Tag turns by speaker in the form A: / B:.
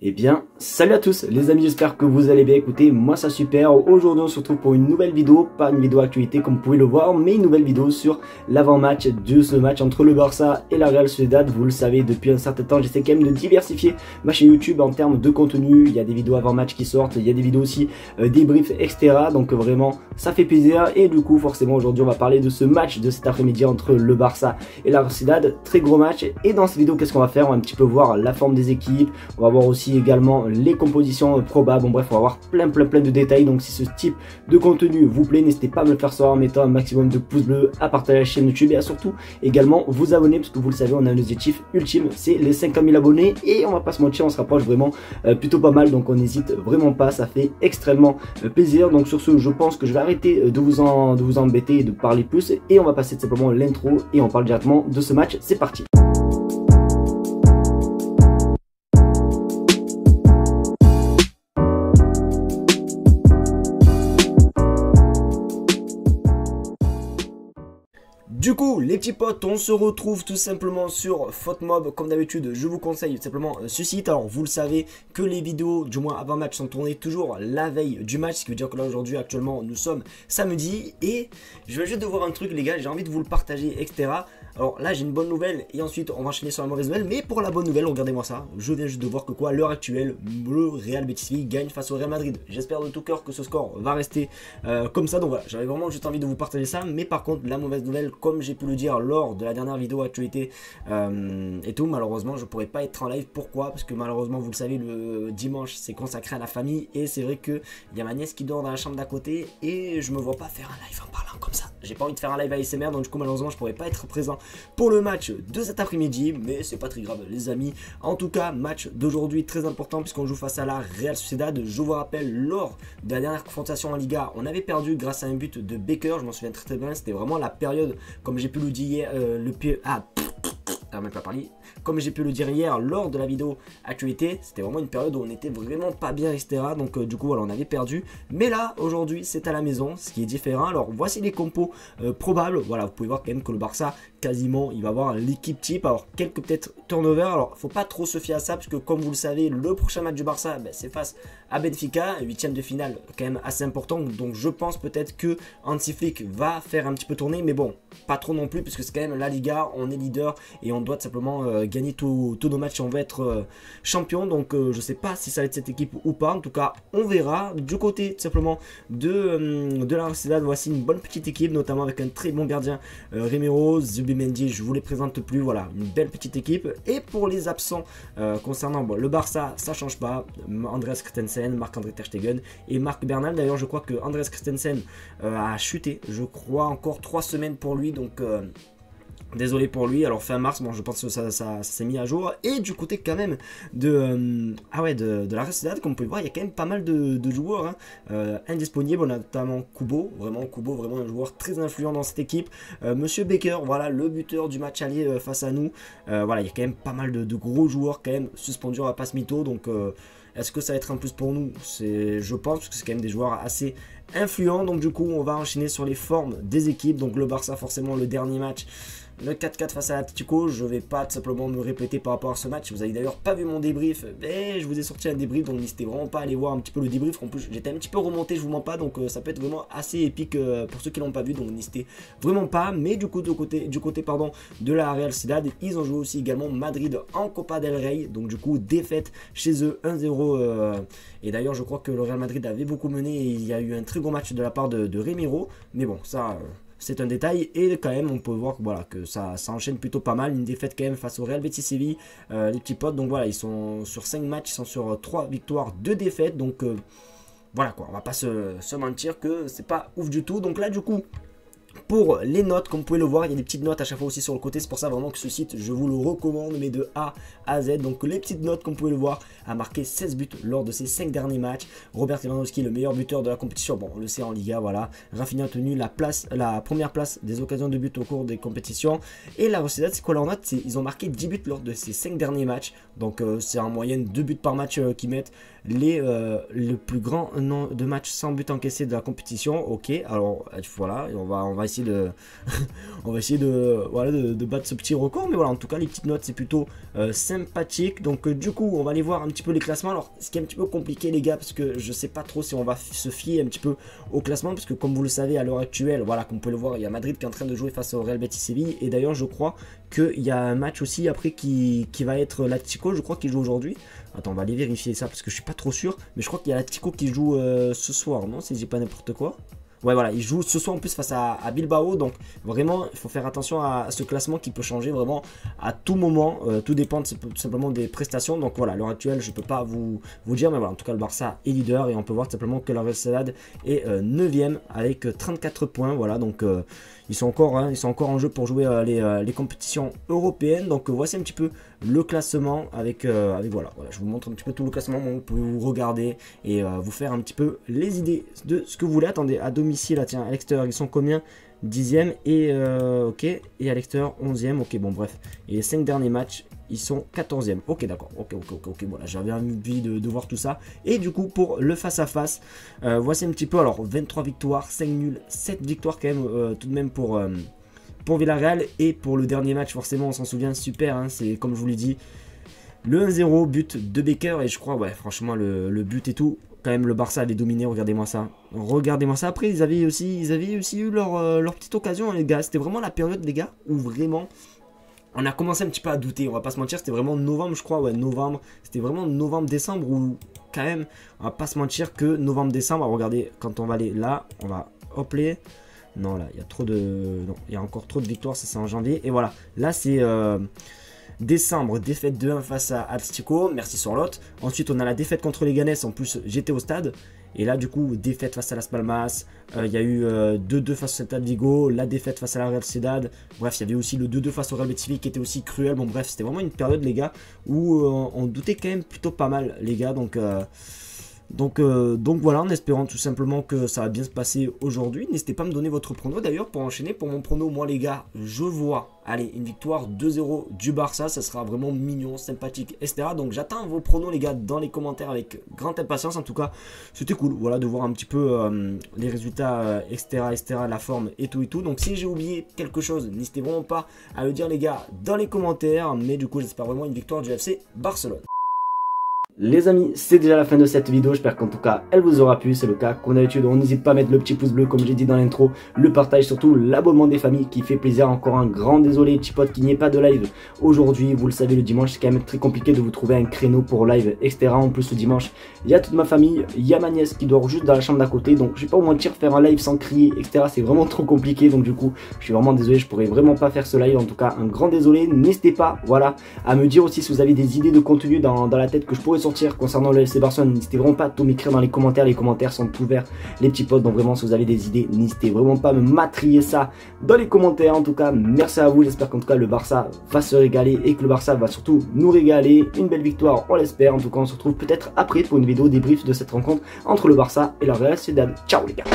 A: Eh bien, salut à tous les amis, j'espère que vous allez bien. Écoutez, moi ça super. Aujourd'hui on se retrouve pour une nouvelle vidéo, pas une vidéo actualité comme vous pouvez le voir, mais une nouvelle vidéo sur l'avant-match de ce match entre le Barça et la Real Sociedad. Vous le savez, depuis un certain temps, j'essaie quand même de diversifier ma chaîne YouTube en termes de contenu. Il y a des vidéos avant-match qui sortent, il y a des vidéos aussi débriefs, etc. Donc vraiment, ça fait plaisir. Et du coup, forcément, aujourd'hui on va parler de ce match de cet après-midi entre le Barça et la Real Sociedad. Très gros match. Et dans cette vidéo, qu'est-ce qu'on va faire? On va un petit peu voir la forme des équipes, on va voir aussi également les compositions probables. Bon bref, on va voir plein de détails. Donc si ce type de contenu vous plaît, n'hésitez pas à me le faire savoir en mettant un maximum de pouces bleus, à partager la chaîne YouTube et à surtout également vous abonner, parce que vous le savez, on a un objectif ultime, c'est les 50 000 abonnés et on va pas se mentir, on se rapproche vraiment plutôt pas mal, donc on n'hésite vraiment pas, ça fait extrêmement plaisir. Donc sur ce, je pense que je vais arrêter de vous embêter et de parler plus et on va passer tout simplement l'intro et on parle directement de ce match. C'est parti. Du coup, les petits potes, on se retrouve tout simplement sur FautMob. Comme d'habitude, je vous conseille tout simplement ce site. Alors, vous le savez que les vidéos, du moins avant match, sont tournées toujours la veille du match. Ce qui veut dire que là, aujourd'hui, actuellement, nous sommes samedi. Et je vais juste de voir un truc, les gars, j'ai envie de vous le partager, etc. Alors là, j'ai une bonne nouvelle et ensuite, on va enchaîner sur la mauvaise nouvelle. Mais pour la bonne nouvelle, regardez-moi ça. Je viens juste de voir que quoi, à l'heure actuelle, le Real Betis gagne face au Real Madrid. J'espère de tout cœur que ce score va rester comme ça. Donc voilà, j'avais vraiment juste envie de vous partager ça. Mais par contre, la mauvaise nouvelle, comme j'ai pu le dire lors de la dernière vidéo actualité et tout, malheureusement je pourrais pas être en live. Pourquoi? Parce que malheureusement, vous le savez, le dimanche c'est consacré à la famille et c'est vrai que il y a ma nièce qui dort dans la chambre d'à côté et je me vois pas faire un live en parlant comme ça. J'ai pas envie de faire un live ASMR, donc du coup malheureusement je pourrais pas être présent pour le match de cet après-midi, mais c'est pas très grave les amis. En tout cas, match d'aujourd'hui très important puisqu'on joue face à la Real Sociedad. Je vous rappelle, lors de la dernière confrontation en Liga, on avait perdu grâce à un but de Baker, je m'en souviens très bien. C'était vraiment la période, comme j'ai pu le dire hier, comme j'ai pu le dire hier lors de la vidéo actualité, c'était vraiment une période où on était vraiment pas bien, etc. Donc du coup voilà, on avait perdu. Mais là, aujourd'hui, c'est à la maison, ce qui est différent. Alors voici les compos probables. Voilà, vous pouvez voir quand même que le Barça, quasiment, il va avoir l'équipe type. Alors quelques peut-être turnover. Alors faut pas trop se fier à ça, parce que comme vous le savez, le prochain match du Barça, c'est face à Benfica, 8e de finale, quand même assez important. Donc je pense peut-être que Hansi Flick va faire un petit peu tourner, mais bon, pas trop non plus, puisque c'est quand même la Liga, on est leader et on doit tout simplement gagner tous nos matchs si on veut être champion. Donc je sais pas si ça va être cette équipe ou pas. En tout cas, on verra. Du côté tout simplement de la Sociedad, voici une bonne petite équipe, notamment avec un très bon gardien, Remiro, Zubimendi, je vous les présente plus. Voilà, une belle petite équipe. Et pour les absents concernant le Barça, ça change pas. Andreas Christensen, Marc-André Ter Stegen et Marc Bernal. D'ailleurs, je crois que Andreas Christensen a chuté, je crois, encore 3 semaines pour lui. Donc désolé pour lui. Alors fin mars, bon, je pense que ça s'est mis à jour. Et du côté quand même de la Real Sociedad, comme vous pouvez voir, il y a quand même pas mal de joueurs indisponibles. On a notamment Kubo, vraiment un joueur très influent dans cette équipe. Monsieur Baker, voilà, le buteur du match aller face à nous. Voilà, il y a quand même pas mal de gros joueurs quand même suspendus, on va pas se mytho. Donc est-ce que ça va être un plus pour nous? Je pense, parce que c'est quand même des joueurs assez influents. Donc du coup, on va enchaîner sur les formes des équipes. Donc le Barça, forcément, le dernier match, le 4-4 face à l'Atlético. Je vais pas tout simplement me répéter par rapport à ce match. Vous avez d'ailleurs pas vu mon débrief, mais je vous ai sorti un débrief, donc n'hésitez vraiment pas à aller voir un petit peu le débrief. En plus, j'étais un petit peu remonté, je vous mens pas, donc ça peut être vraiment assez épique pour ceux qui l'ont pas vu, donc n'hésitez vraiment pas. Mais du coup, du côté de la Real Sociedad, ils ont joué aussi également Madrid en Copa del Rey, donc du coup défaite chez eux 1-0. Et d'ailleurs, je crois que le Real Madrid avait beaucoup mené et il y a eu un très gros match de la part de Remiro, mais bon, ça c'est un détail. Et quand même on peut voir que, voilà, que ça enchaîne plutôt pas mal. Une défaite quand même face au Real Betis Séville, les petits potes. Donc voilà, ils sont sur 5 matchs, ils sont sur 3 victoires, 2 défaites. Donc voilà quoi, on va pas se mentir que c'est pas ouf du tout. Donc là du coup, pour les notes, comme vous pouvez le voir, il y a des petites notes à chaque fois aussi sur le côté. C'est pour ça vraiment que ce site, je vous le recommande, mais de A à Z. Donc les petites notes, comme vous pouvez le voir, a marqué 16 buts lors de ses 5 derniers matchs. Robert Lewandowski, le meilleur buteur de la compétition. Bon, on le sait en Liga, voilà. Rafinha a tenu la première place des occasions de but au cours des compétitions. Et la Sociedad, c'est quoi leur note? Ils ont marqué 10 buts lors de ces 5 derniers matchs. Donc c'est en moyenne 2 buts par match qu'ils mettent. Le plus grand nombre de matchs sans but encaissé de la compétition. Ok, alors voilà, on va essayer de on va essayer de voilà de battre ce petit record. Mais voilà, en tout cas les petites notes c'est plutôt sympathique. Donc du coup on va aller voir un petit peu les classements. Alors ce qui est un petit peu compliqué les gars, parce que je sais pas trop si on va se fier un petit peu au classement, parce que comme vous le savez à l'heure actuelle, voilà, comme vous pouvez le voir, il y a Madrid qui est en train de jouer face au Real Betis Séville. Et d'ailleurs je crois qu'il y a un match aussi après qui va être l'Atlético, je crois qu'il joue aujourd'hui. Attends, on va aller vérifier ça parce que je suis pas trop sûr, mais je crois qu'il y a l'Atlético qui joue ce soir, non, si j'ai pas n'importe quoi. Ouais, voilà, il joue ce soir en plus face à Bilbao, donc vraiment il faut faire attention à ce classement qui peut changer vraiment à tout moment. Tout dépend tout simplement des prestations. Donc voilà, à l'heure actuelle je peux pas vous dire, mais voilà, en tout cas le Barça est leader et on peut voir tout simplement que la Real Sociedad est 9ème avec 34 points. Voilà, donc ils sont encore en jeu pour jouer les compétitions européennes. Donc voici un petit peu le classement avec voilà, je vous montre un petit peu tout le classement. Vous pouvez vous regarder et vous faire un petit peu les idées de ce que vous voulez. Attendez, à domicile, là, tiens, à l'extérieur ils sont combien? 10ème et ok, et à l'extérieur 11ème. Ok, bon bref, et les 5 derniers matchs ils sont 14ème. Ok, d'accord, ok, voilà, j'avais envie de voir tout ça. Et du coup pour le face à face, voici un petit peu. Alors 23 victoires, 5 nuls, 7 victoires quand même tout de même pour Villarreal. Et pour le dernier match forcément on s'en souvient, super, hein, c'est comme je vous l'ai dit, le 1-0, but de Becker. Et je crois, ouais, franchement le but et tout, quand même le Barça avait dominé. Regardez-moi ça, après ils avaient aussi eu leur petite occasion les gars. C'était vraiment la période les gars où vraiment on a commencé un petit peu à douter, on va pas se mentir. C'était vraiment novembre je crois, ouais, novembre, c'était vraiment novembre-décembre où quand même, on va pas se mentir que novembre-décembre, regardez, quand on va aller là, on va hop les... Non, là, il y a trop de... Non, il y a encore trop de victoires, ça c'est en janvier. Et voilà, là c'est décembre, défaite 2-1 face à Atlético, merci Sorlotte. Ensuite, on a la défaite contre les Ganes, en plus j'étais au stade. Et là, du coup, défaite face à Las Palmas. Il y a eu 2-2 face au Celta de Vigo, la défaite face à la Real Sociedad. Bref, il y avait aussi le 2-2 face au Real Betis qui était aussi cruel. Bon, bref, c'était vraiment une période, les gars, où on doutait quand même plutôt pas mal, les gars. Donc voilà, en espérant tout simplement que ça va bien se passer aujourd'hui. N'hésitez pas à me donner votre prono. D'ailleurs, pour enchaîner, pour mon prono, moi les gars, je vois, allez, une victoire 2-0 du Barça. Ça sera vraiment mignon, sympathique, etc. Donc j'attends vos pronos les gars dans les commentaires avec grande impatience. En tout cas, c'était cool, voilà, de voir un petit peu les résultats, etc., la forme et tout. Donc si j'ai oublié quelque chose, n'hésitez vraiment pas à le dire les gars dans les commentaires. Mais du coup, j'espère vraiment une victoire du FC Barcelone. Les amis, c'est déjà la fin de cette vidéo, j'espère qu'en tout cas elle vous aura plu. C'est le cas, comme d'habitude, on n'hésite pas à mettre le petit pouce bleu comme j'ai dit dans l'intro, le partage, surtout l'abonnement des familles qui fait plaisir. Encore un grand désolé petit pote qu'il n'y ait pas de live aujourd'hui, vous le savez, le dimanche c'est quand même très compliqué de vous trouver un créneau pour live, etc. En plus le dimanche, il y a toute ma famille, il y a ma nièce qui dort juste dans la chambre d'à côté, donc je vais pas vous mentir, faire un live sans crier, etc. c'est vraiment trop compliqué, donc du coup je suis vraiment désolé, je pourrais vraiment pas faire ce live. En tout cas un grand désolé, n'hésitez pas, voilà, à me dire aussi si vous avez des idées de contenu dans la tête que je pourrais sortir concernant le FC Barcelone. N'hésitez vraiment pas à tout m'écrire dans les commentaires sont ouverts les petits potes. Donc vraiment si vous avez des idées, n'hésitez vraiment pas à me matrier ça dans les commentaires. En tout cas merci à vous, j'espère qu'en tout cas le Barça va se régaler et que le Barça va surtout nous régaler. Une belle victoire, on l'espère. En tout cas on se retrouve peut-être après pour une vidéo débrief de cette rencontre entre le Barça et la Real Sociedad. Ciao les gars.